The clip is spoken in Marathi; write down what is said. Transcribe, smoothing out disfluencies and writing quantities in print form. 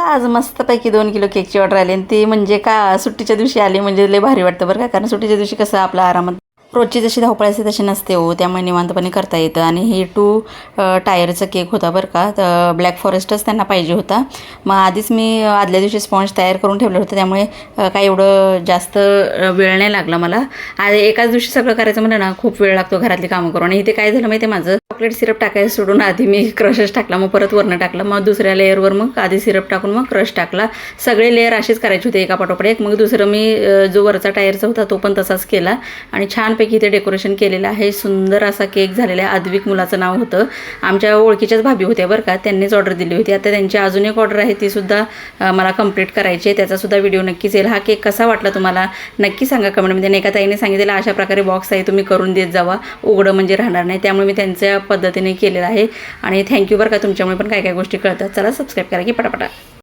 आज मस्तपैकी 2 किलो केकची ऑर्डर आली आणि ती म्हणजे का सुट्टीच्या दिवशी आली म्हणजे लय भारी वाटतं बरं का. कारण सुट्टीच्या दिवशी कसं आपला आरामात रोजची जशी धावपळ असते तशी नसते हो, त्यामुळे निवांतपणे करता येतं. आणि हे 2 टायरचा केक होता बरं का. तर ब्लॅक फॉरेस्टच त्यांना पाहिजे होता. मग आधीच मी आदल्या दिवशी स्पॉन्ज तयार करून ठेवलं होतं, त्यामुळे काही एवढं जास्त वेळ नाही लागला मला. एकाच दिवशी सगळं करायचं म्हणलं ना खूप वेळ लागतो घरातली कामं करून. आणि इथे काय झालं माहिती आहे, माझं चॉकलेट सिरप टाकायचं सोडून आधी मी क्रशच टाकला, मग परत वरनं टाकला, मग दुसऱ्या लेअरवर मग आधी सिरप टाकून मग क्रश टाकला. सगळे लेअर असेच करायचे होते एका पाठोपाठ एक. मग दुसरं मी जो वरचा टायरचा होता तो पण तसाच केला आणि छानपैकी इथे डेकोरेशन केलेलं आहे. सुंदर असा केक झालेला आहे. अद्विक मुलाचं नाव होतं. आमच्या ओळखीच्याच भाभी होत्या बरं का, त्यांनीच ऑर्डर दिली होती. आता त्यांची अजून एक ऑर्डर आहे, तीसुद्धा मला कंप्लीट करायची आहे. त्याचासुद्धा व्हिडिओ नक्कीच येईल. हा केक कसा वाटला तुम्हाला नक्की सांगा कमेंटमध्ये. एका ताईने सांगितलेलं अशा प्रकारे बॉक्स आहे, तुम्ही करून देत जावा, उघडं म्हणजे राहणार नाही. त्यामुळे मी त्यांच्या पद्धतीने केलेलं आहे. आणि थँक्यू बरं का, तुमच्यामुळे पण काय काय गोष्टी कळतात. चला सबस्क्राईब करा की पटापटा.